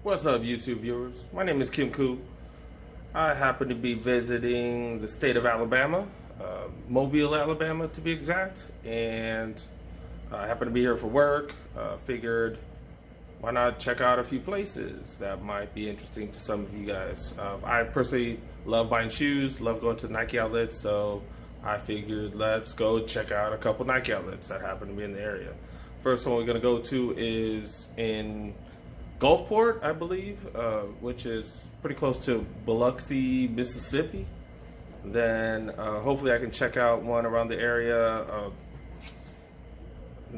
What's up, YouTube viewers? My name is Kim Koo. I happen to be visiting the state of Alabama, Mobile, Alabama to be exact, and I happen to be here for work. Figured why not check out a few places that might be interesting to some of you guys. I personally love buying shoes, love going to Nike outlets, so I figured let's go check out a couple Nike outlets that happen to be in the area. First one we're going to go to is in Gulfport, I believe, which is pretty close to Biloxi, Mississippi. Then hopefully I can check out one around the area.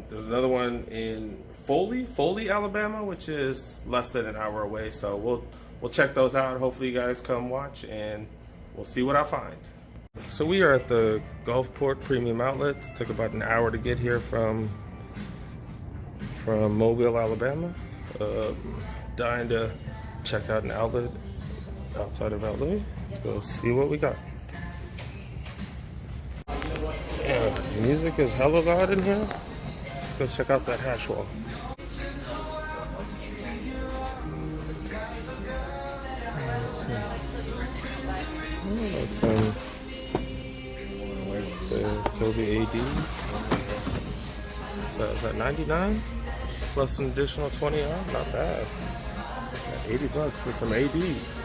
There's another one in Foley, Alabama, which is less than an hour away. So we'll check those out. Hopefully you guys come watch and we'll see what I find. So we are at the Gulfport Premium Outlet. It took about an hour to get here from Mobile, Alabama. Dying to check out an outlet outside of LA. Let's go see what we got. Yeah, music is hella loud in here. Let's go check out that hash wall. Kobe AD. So is that 99? Plus an additional 20 off? Not bad. Got 80 bucks for some ADs.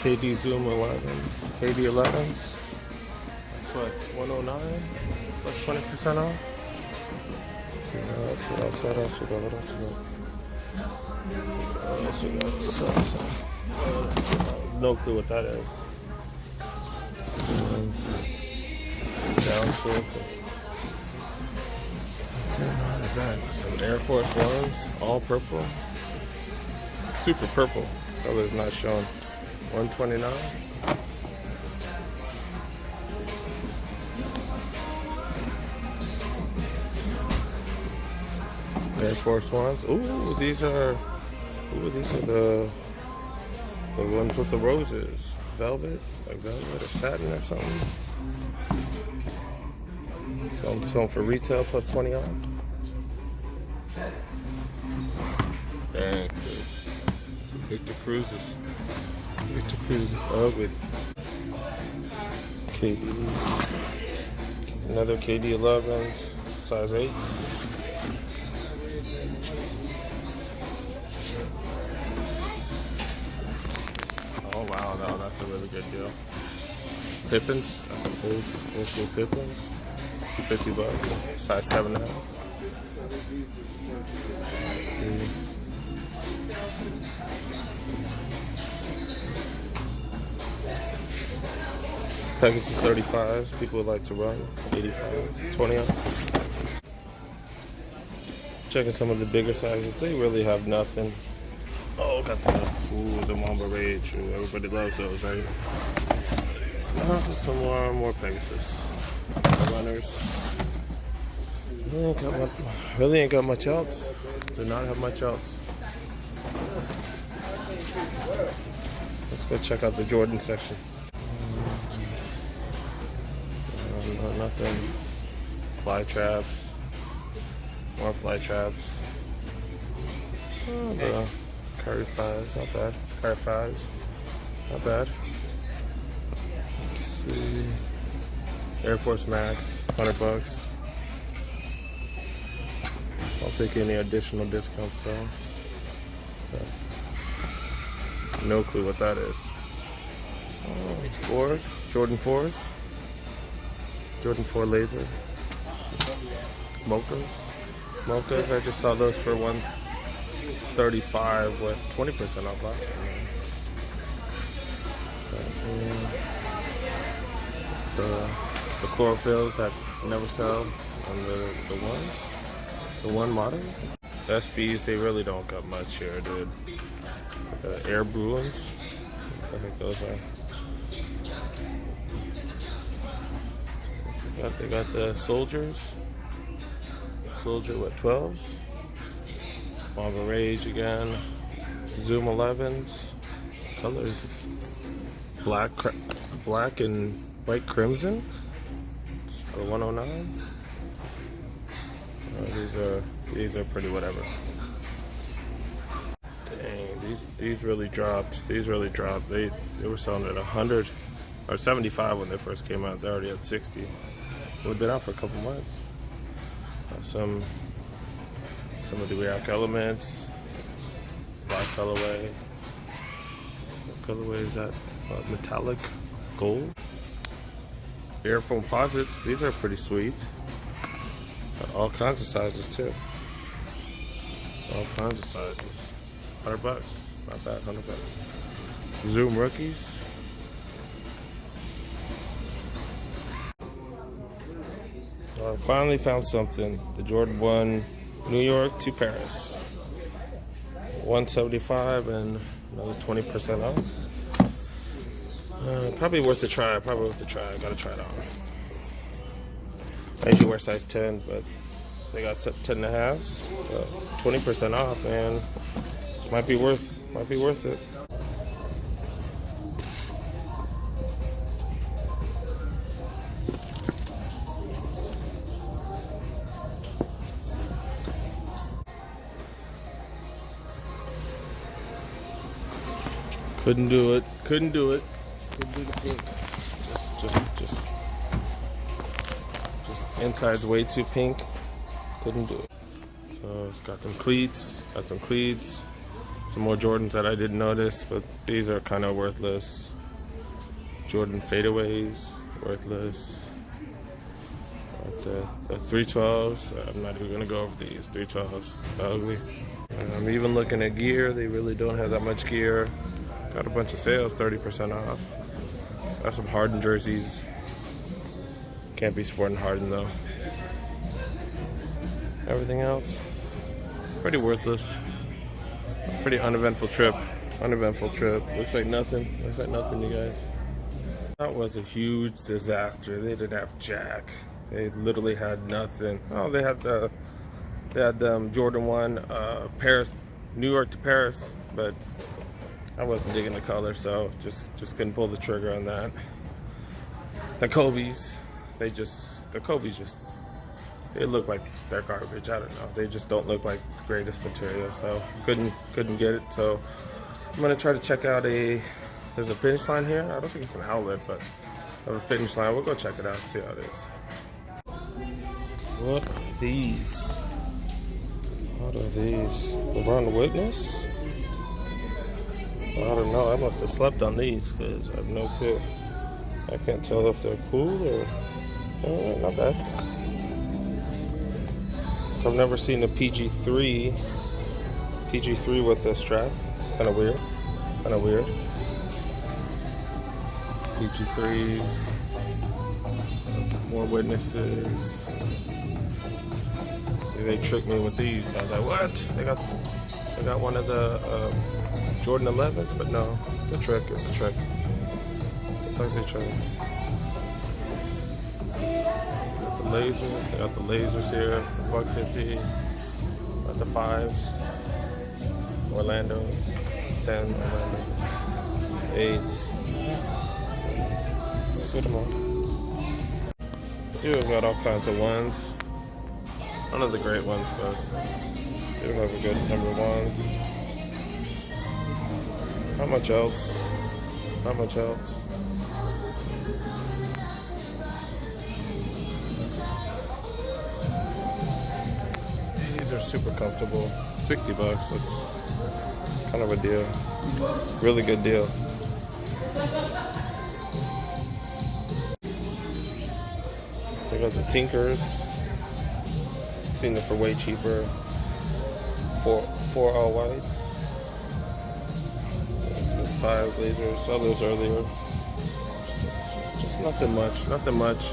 KD Zoom 11. KD 11s. That's what, 109? Plus 20% off? What else we got? No clue what that is. What is that? Some Air Force Ones, all purple. Super purple. Color is not shown. 129. Air Force Ones. These are the ones with the roses. Velvet, like velvet or satin or something. Selling for retail plus 20 off. Dang, dude. Victor Cruises. Oh, good. KD. Another KD 11s, size 8. Oh wow, no, that's a really good deal. Pippins, that's some old school Pippins. 50 bucks, size 7 now. Pegasus 35s, people would like to run. 85, 20 off. Checking some of the bigger sizes, they really have nothing. Oh, got the Mamba Rage. Ooh, everybody loves those, right? Some more Pegasus. Runners. Really ain't got much else. Do not have much else. Let's go check out the Jordan section. Nothing. Fly traps. More fly traps. The Curry 5s, not bad. Curry 5s, not bad. Let's see. Air Force Max, 100 bucks. I'll take any additional discounts though. No clue what that is. Jordan 4s. Jordan 4 laser. Mochas, I just saw those for $135 with 20% off last time. The chlorophylls that never sell on the one model. SBs, they really don't got much here, dude. Air Bruins, I think those are. They got the Soldiers. Soldier with 12s. Mamba Rage again. Zoom 11s. Colors. Black and white crimson. For 109. These are pretty whatever. Dang, these really dropped. These really dropped. They were selling at 100 or 75 when they first came out. They're already at 60. We've been out for a couple months. Some of the React elements. Black colorway. What colorway is that? Metallic gold. Airphone posits. These are pretty sweet. All kinds of sizes too. All kinds of sizes. $100. Not bad. $100. Zoom rookies. I finally found something. The Jordan 1 New York to Paris. $175 and another 20% off. Probably worth a try. I gotta try it on. I usually wear size 10, but they got 10 and a halves. 20% off, man. Might be worth it. Couldn't do it. Couldn't do the pink. Just inside's way too pink. Couldn't do it. So it's got some cleats. Some more Jordans that I didn't notice, but these are kind of worthless. Jordan fadeaways, worthless. The 312s. I'm not even gonna go over these 312s. Ugly. I'm even looking at gear. They really don't have that much gear. Got a bunch of sales, 30% off. Got some Harden jerseys. Can't be sporting Harden though. Everything else, pretty worthless. Pretty uneventful trip. Looks like nothing, you guys. That was a huge disaster. They didn't have jack. They literally had nothing. Oh, they had the Jordan 1 Paris, New York to Paris, but I wasn't digging the color, so just couldn't pull the trigger on that. The Kobe's, they look like they're garbage. I don't know. They just don't look like the greatest material, so couldn't get it. So I'm gonna try to check out there's a Finish Line here. I don't think it's an Outlet, but I have a Finish Line. We'll go check it out and see how it is. What are these? LeBron Witness? I don't know. I must have slept on these because I have no clue. I can't tell if they're cool or not bad. I've never seen a PG3 with a strap. Kind of weird. PG3s. More Witnesses. See, they tricked me with these. I was like, what? They got one of the Jordan 11s, but no, it's a trick. It's like they trick. The lasers, they got the lasers here, $150. Got the 5s, Orlando's, 10, Orlando, 8s. Get them all. You've got all kinds of ones. None of the great ones, but you have a good number of ones. How much else? These are super comfortable. $60. That's kind of a deal. Really good deal. They got the Tinkers. Seen them for way cheaper. Four all whites. 5 lasers. Saw those earlier. Just nothing much.